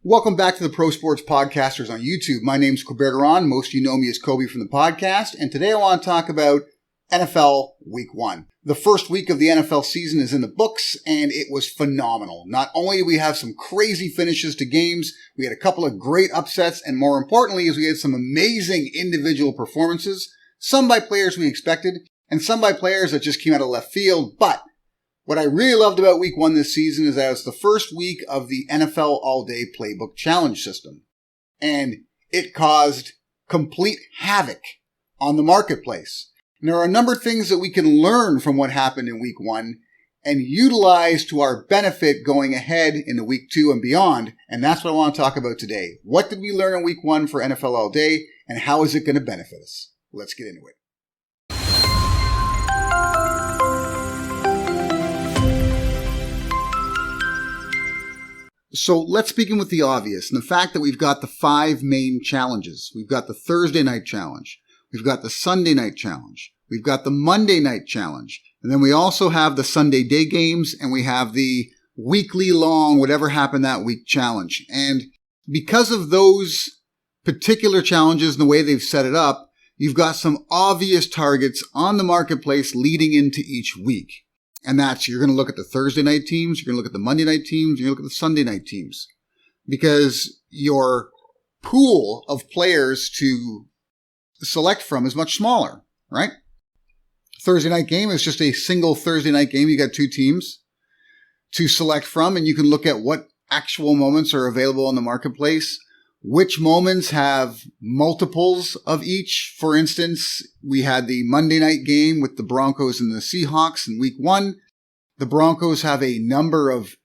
Welcome back to the Pro Sports Podcasters on YouTube. My name's Bergeron. Most of you know me as Kobe from the podcast. And today I want to talk about NFL Week 1. The first week of the NFL season is in the books, and it was phenomenal. Not only did we have some crazy finishes to games, we had a couple of great upsets, and more importantly is we had some amazing individual performances, some by players we expected, and some by players that just came out of left field. But what I really loved about Week 1 this season is that it's the first week of the NFL All Day Playbook challenge system. And it caused complete havoc on the marketplace. And there are a number of things that we can learn from what happened in Week 1 and utilize to our benefit going ahead into Week 2 and beyond. And that's what I want to talk about today. What did we learn in Week 1 for NFL All Day, and how is it going to benefit us? Let's get into it. So let's begin with the obvious, and the fact that we've got the 5 main challenges. We've got the Thursday night challenge. We've got the Sunday night challenge. We've got the Monday night challenge. And then we also have the Sunday day games, and we have the weekly long, whatever happened that week challenge. And because of those particular challenges and the way they've set it up, you've got some obvious targets on the marketplace leading into each week. And that's, you're going to look at the Thursday night teams, you're going to look at the Monday night teams, you're going to look at the Sunday night teams. Because your pool of players to select from is much smaller, right? Thursday night game is just a single Thursday night game. You got 2 teams to select from, and you can look at what actual moments are available in the marketplace. Which moments have multiples of each? For instance, we had the Monday night game with the Broncos and the Seahawks in Week 1. The Broncos have a number of,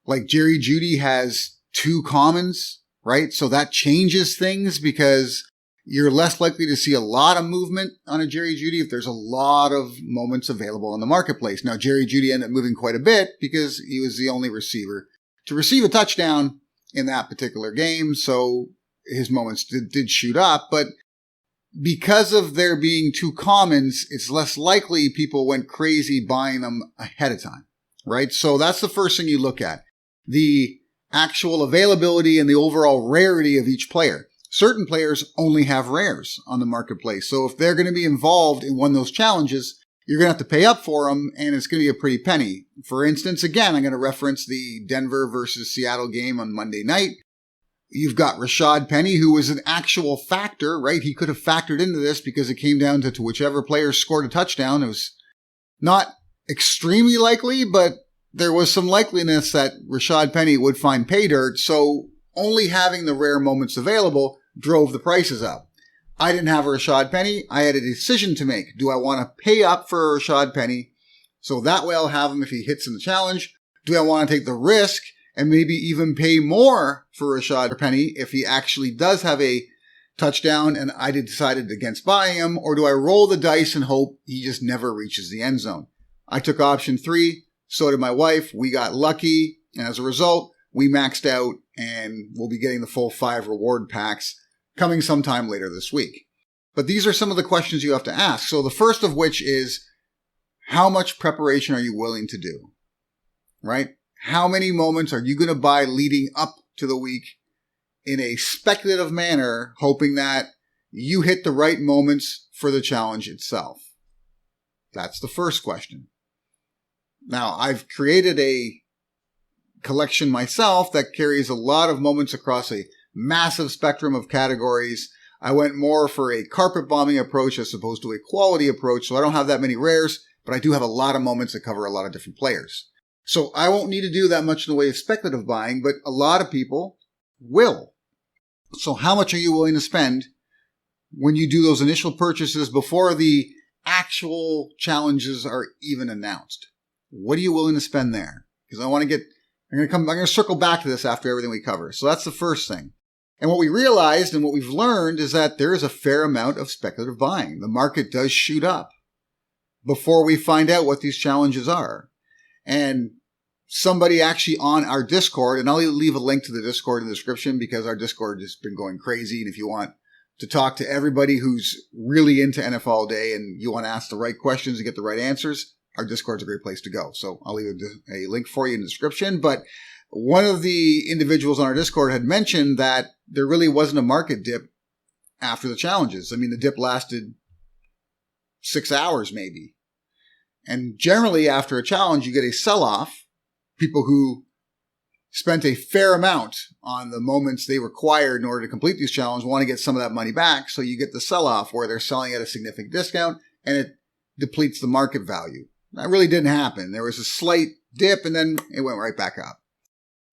like Jerry Jeudy has 2 commons, right? So that changes things because you're less likely to see a lot of movement on a Jerry Jeudy if there's a lot of moments available in the marketplace. Now, Jerry Jeudy ended up moving quite a bit because he was the only receiver to receive a touchdown in that particular game, so his moments did shoot up, but because of there being 2 commons, it's less likely people went crazy buying them ahead of time, right? So that's the first thing you look at, the actual availability and the overall rarity of each player. Certain players only have rares on the marketplace, so if they're going to be involved in one of those challenges, you're going to have to pay up for them, and it's going to be a pretty penny. For instance, again, I'm going to reference the Denver versus Seattle game on Monday night. You've got Rashad Penny, who was an actual factor, right? He could have factored into this because it came down to whichever player scored a touchdown. It was not extremely likely, but there was some likeliness that Rashad Penny would find pay dirt, so only having the rare moments available drove the prices up. I didn't have a Rashad Penny. I had a decision to make. Do I want to pay up for a Rashad Penny so that way I'll have him if he hits in the challenge? Do I want to take the risk and maybe even pay more for Rashad Penny if he actually does have a touchdown and I decided against buying him? Or do I roll the dice and hope he just never reaches the end zone? I took option 3. So did my wife. We got lucky. And as a result, we maxed out and we'll be getting the full 5 reward packs coming sometime later this week. But these are some of the questions you have to ask. So the first of which is, how much preparation are you willing to do? Right? How many moments are you going to buy leading up to the week in a speculative manner, hoping that you hit the right moments for the challenge itself? That's the first question. Now, I've created a collection myself that carries a lot of moments across a massive spectrum of categories. I went more for a carpet bombing approach as opposed to a quality approach, so I don't have that many rares, but I do have a lot of moments that cover a lot of different players. So I won't need to do that much in the way of speculative buying, but a lot of people will. So how much are you willing to spend when you do those initial purchases before the actual challenges are even announced? What are you willing to spend there? Because I'm going to circle back to this after everything we cover. So that's the first thing. And what we realized and what we've learned is that there is a fair amount of speculative buying. The market does shoot up before we find out what these challenges are. And somebody actually on our Discord, and I'll leave a link to the Discord in the description because our Discord has been going crazy. And if you want to talk to everybody who's really into NFL All Day and you want to ask the right questions and get the right answers, our Discord's a great place to go. So I'll leave a link for you in the description. But one of the individuals on our Discord had mentioned that there really wasn't a market dip after the challenges. I mean, the dip lasted 6 hours maybe. And generally after a challenge, you get a sell-off. People who spent a fair amount on the moments they required in order to complete these challenges want to get some of that money back. So you get the sell-off where they're selling at a significant discount and it depletes the market value. That really didn't happen. There was a slight dip and then it went right back up.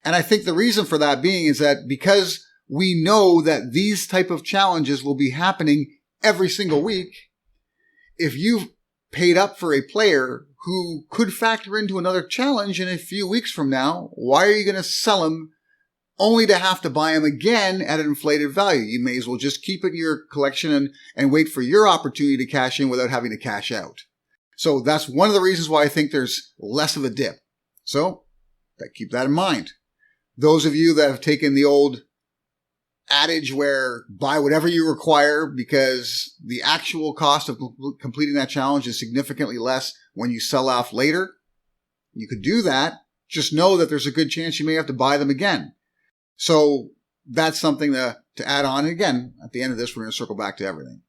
And I think the reason for that being is that because we know that these type of challenges will be happening every single week, if you've paid up for a player who could factor into another challenge in a few weeks from now, why are you going to sell him only to have to buy him again at an inflated value? You may as well just keep it in your collection and wait for your opportunity to cash in without having to cash out. So that's one of the reasons why I think there's less of a dip. So keep that in mind. Those of you that have taken the old adage where buy whatever you require because the actual cost of completing that challenge is significantly less when you sell off later, you could do that. Just know that there's a good chance you may have to buy them again. So that's something to add on. And again, at the end of this, we're going to circle back to everything.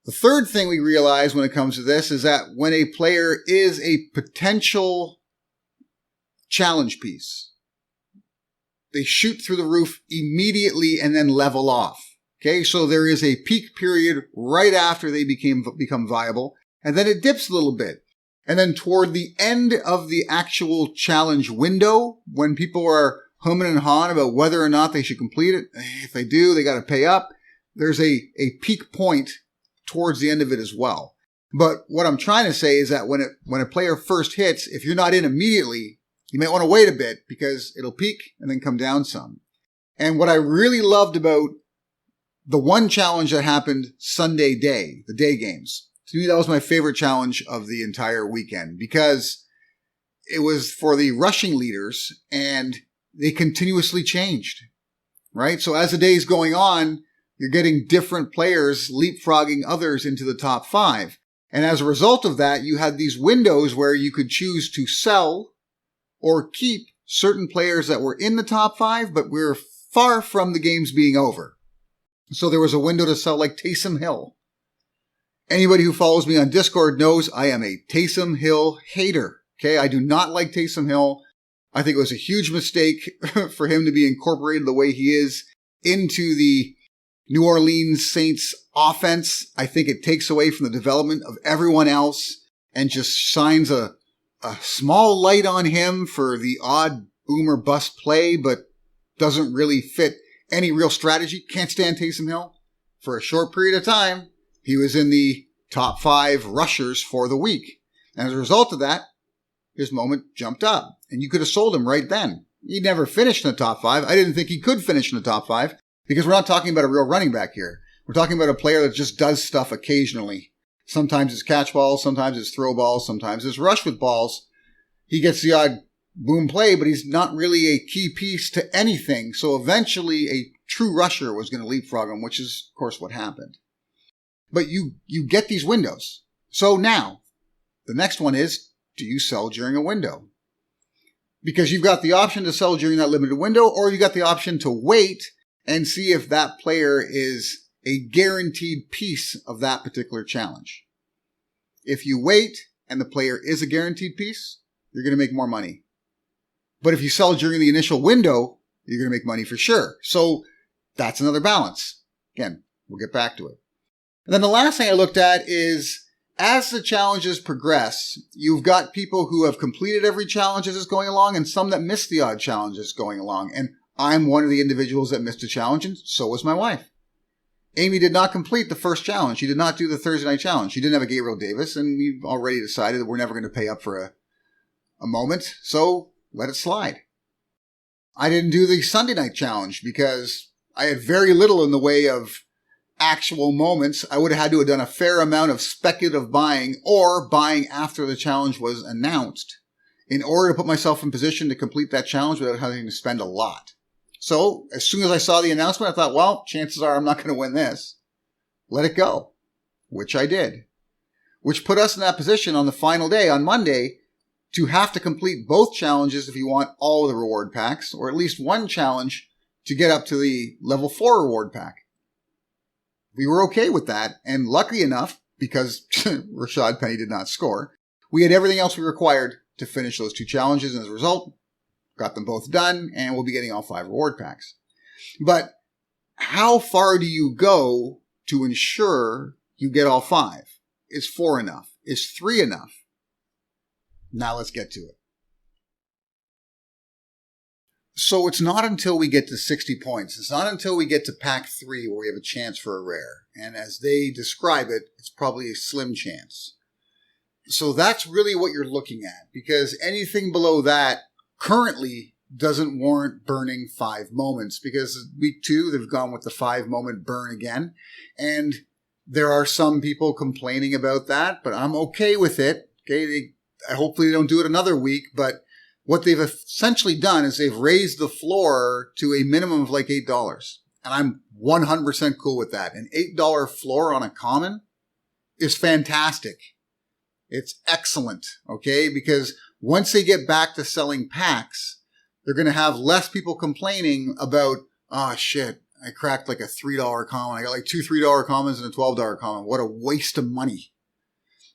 The third thing we realize when it comes to this is that when a player is a potential challenge piece, they shoot through the roof immediately and then level off. Okay, so there is a peak period right after they become viable, and then it dips a little bit. And then toward the end of the actual challenge window, when people are humming and hawing about whether or not they should complete it, if they do, they got to pay up. There's a peak point towards the end of it as well. But what I'm trying to say is that when a player first hits, if you're not in immediately, you might want to wait a bit because it'll peak and then come down some. And what I really loved about the one challenge that happened Sunday day, the day games, to me, that was my favorite challenge of the entire weekend because it was for the rushing leaders and they continuously changed, right? So as the day's going on, you're getting different players leapfrogging others into the top 5. And as a result of that, you had these windows where you could choose to sell or keep certain players that were in the top 5, but we're far from the games being over. So there was a window to sell like Taysom Hill. Anybody who follows me on Discord knows I am a Taysom Hill hater. Okay, I do not like Taysom Hill. I think it was a huge mistake for him to be incorporated the way he is into the New Orleans Saints offense. I think it takes away from the development of everyone else and just shines a small light on him for the odd boom or bust play, but doesn't really fit any real strategy. Can't stand Taysom Hill. For a short period of time, he was in the top 5 rushers for the week. And as a result of that, his moment jumped up. And you could have sold him right then. He never finished in the top 5. I didn't think he could finish in the top 5 because we're not talking about a real running back here. We're talking about a player that just does stuff occasionally. Sometimes it's catch balls, sometimes it's throw balls, sometimes it's rush with balls. He gets the odd boom play, but he's not really a key piece to anything. So eventually a true rusher was going to leapfrog him, which is, of course, what happened. But you get these windows. So now, the next one is, do you sell during a window? Because you've got the option to sell during that limited window, or you got the option to wait and see if that player is a guaranteed piece of that particular challenge. If you wait and the player is a guaranteed piece, you're going to make more money. But if you sell during the initial window, you're going to make money for sure. So that's another balance. Again, we'll get back to it. And then the last thing I looked at is as the challenges progress, you've got people who have completed every challenge as it's going along and some that missed the odd challenges going along. And I'm one of the individuals that missed a challenge, and so was my wife. Amy did not complete the first challenge. She did not do the Thursday night challenge. She didn't have a Gabriel Davis, and we've already decided that we're never going to pay up for a moment, so let it slide. I didn't do the Sunday night challenge because I had very little in the way of actual moments. I would have had to have done a fair amount of speculative buying or buying after the challenge was announced in order to put myself in position to complete that challenge without having to spend a lot. So as soon as I saw the announcement, I thought, well, chances are I'm not going to win this. Let it go, which I did. which put us in that position on the final day, on Monday, to have to complete both challenges if you want all of the reward packs, or at least one challenge to get up to the level 4 reward pack. We were okay with that, and lucky enough, because Rashad Penny did not score, we had everything else we required to finish those 2 challenges, and as a result, got them both done, and we'll be getting all 5 reward packs. But how far do you go to ensure you get all 5? Is 4 enough? Is 3 enough? Now let's get to it. So it's not until we get to 60 points, it's not until we get to pack 3 where we have a chance for a rare. And as they describe it, it's probably a slim chance. So that's really what you're looking at, because anything below that currently doesn't warrant burning 5 moments, because week 2, they've gone with the 5 moment burn again. And there are some people complaining about that, but I'm okay with it. Okay, hopefully they don't do it another week, but what they've essentially done is they've raised the floor to a minimum of like $8. And I'm 100% cool with that. An $8 floor on a common is fantastic. It's excellent, okay? Because once they get back to selling packs, they're going to have less people complaining about, oh shit, I cracked like a $3 common. I got like 2 $3 commons and a $12 common. What a waste of money.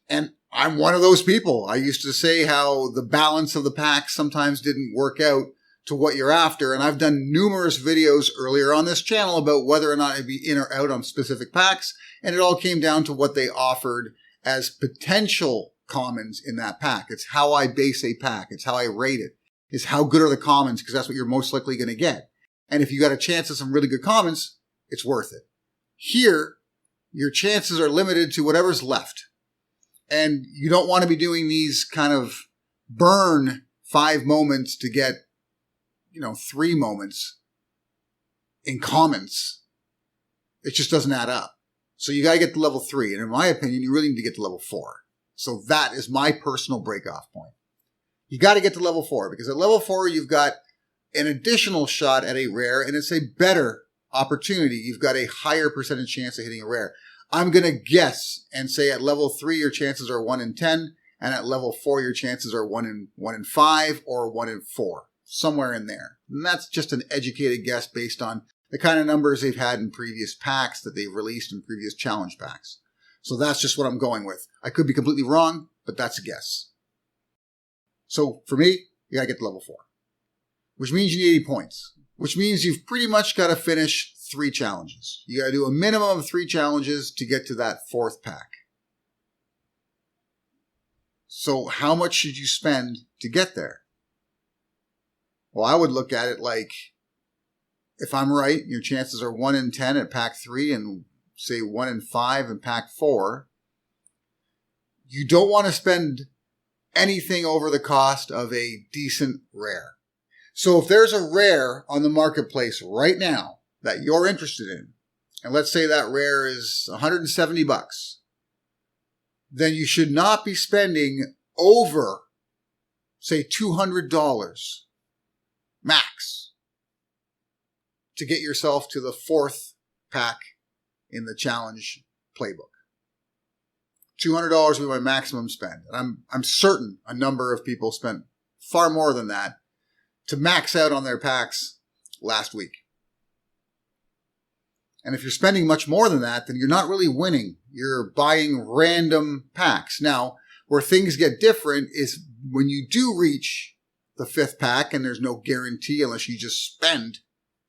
And I'm one of those people. I used to say how the balance of the packs sometimes didn't work out to what you're after. And I've done numerous videos earlier on this channel about whether or not I'd be in or out on specific packs. And it all came down to what they offered as potential commons in that pack. It's how I base a pack. It's how I rate it. It's how good are the commons, because that's what you're most likely going to get. And if you got a chance at some really good commons, it's worth it. Here, your chances are limited to whatever's left. And you don't want to be doing these kind of burn 5 moments to get, 3 moments in commons. It just doesn't add up. So you got to get to level 3. And in my opinion, you really need to get to level 4. So that is my personal break-off point. You got to get to level 4, because at level 4, you've got an additional shot at a rare, and it's a better opportunity. You've got a higher percentage chance of hitting a rare. I'm going to guess and say at level 3, your chances are 1 in 10, and at level 4, your chances are 1 in 5 or 1 in 4, somewhere in there. And that's just an educated guess based on the kind of numbers they've had in previous packs that they've released in previous challenge packs. So that's just what I'm going with. I could be completely wrong, but that's a guess. So for me, you got to get to level 4, which means you need 80 points, which means you've pretty much got to finish 3 challenges. You got to do a minimum of 3 challenges to get to that 4th pack. So how much should you spend to get there? Well, I would look at it like, if I'm right, your chances are 1 in 10 at pack 3 and say 1 in 5 in pack 4. You don't want to spend anything over the cost of a decent rare. So if there's a rare on the marketplace right now that you're interested in, and let's say that rare is $170, then you should not be spending over, say, $200 max to get yourself to the 4th pack in the challenge playbook. $200 would be my maximum spend. And I'm certain a number of people spent far more than that to max out on their packs last week. And if you're spending much more than that, then you're not really winning. You're buying random packs. Now, where things get different is when you do reach the 5th pack, and there's no guarantee unless you just spend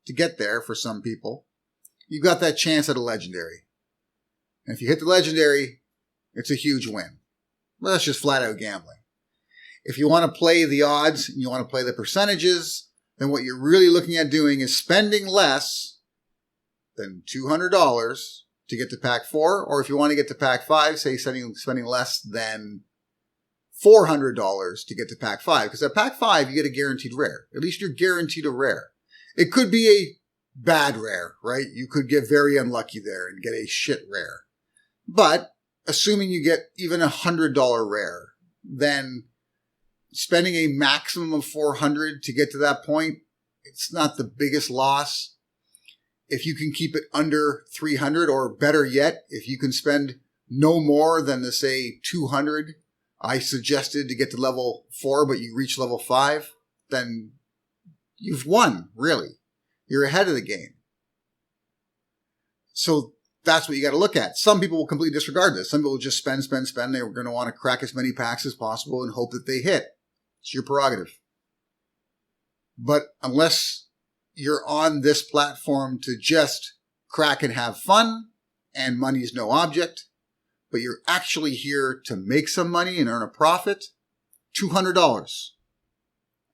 to get there for some people, you've got that chance at a legendary. And if you hit the legendary, it's a huge win. Well, that's just flat out gambling. If you want to play the odds and you want to play the percentages, then what you're really looking at doing is spending less than $200 to get to pack 4. Or if you want to get to pack 5, say spending less than $400 to get to pack 5. Because at pack 5, you get a guaranteed rare. At least you're guaranteed a rare. It could be a bad rare, right? You could get very unlucky there and get a shit rare. But assuming you get even $100 rare, then spending a maximum of $400 to get to that point, it's not the biggest loss. If you can keep it under $300, or better yet, if you can spend no more than the, say, 200 I suggested to get to level 4, but you reach level 5, then you've won, really. You're ahead of the game. So that's what you got to look at. Some people will completely disregard this. Some people will just spend. They're going to want to crack as many packs as possible and hope that they hit. It's your prerogative. But unless you're on this platform to just crack and have fun, and money is no object, but you're actually here to make some money and earn a profit, $200.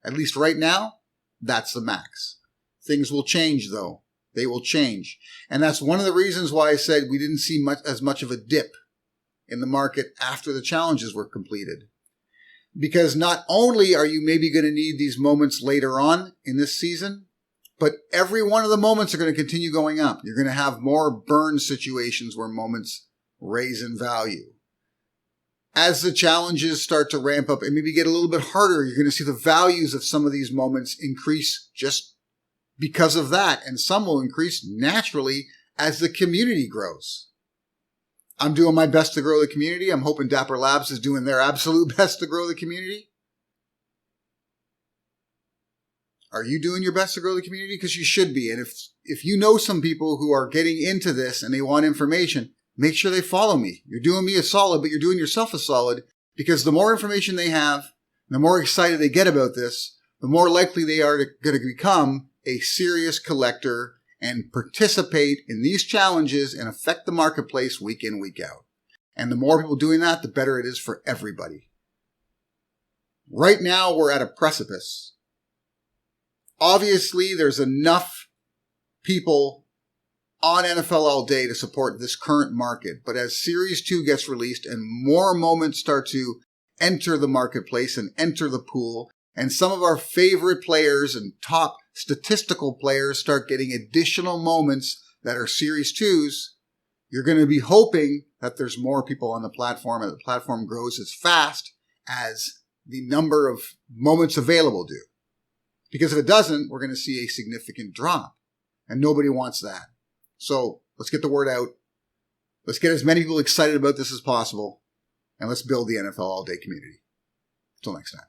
At least right now, that's the max. Things will change, though. They will change. And that's one of the reasons why I said we didn't see as much of a dip in the market after the challenges were completed. Because not only are you maybe going to need these moments later on in this season, but every one of the moments are going to continue going up. You're going to have more burn situations where moments raise in value. As the challenges start to ramp up and maybe get a little bit harder, you're going to see the values of some of these moments increase just because of that. And some will increase naturally as the community grows. I'm doing my best to grow the community. I'm hoping Dapper Labs is doing their absolute best to grow the community. Are you doing your best to grow the community? Because you should be. And if you know some people who are getting into this and they want information, make sure they follow me. You're doing me a solid, but you're doing yourself a solid, because the more information they have, the more excited they get about this, the more likely they are going to become a serious collector and participate in these challenges and affect the marketplace week in, week out. And the more people doing that, the better it is for everybody. Right now, we're at a precipice. Obviously, there's enough people on NFL All Day to support this current market. But as Series 2 gets released and more moments start to enter the marketplace and enter the pool, and some of our favorite players and top statistical players start getting additional moments that are Series 2s, you're going to be hoping that there's more people on the platform and the platform grows as fast as the number of moments available do. Because if it doesn't, we're going to see a significant drop. And nobody wants that. So let's get the word out. Let's get as many people excited about this as possible. And let's build the NFL All Day community. Until next time.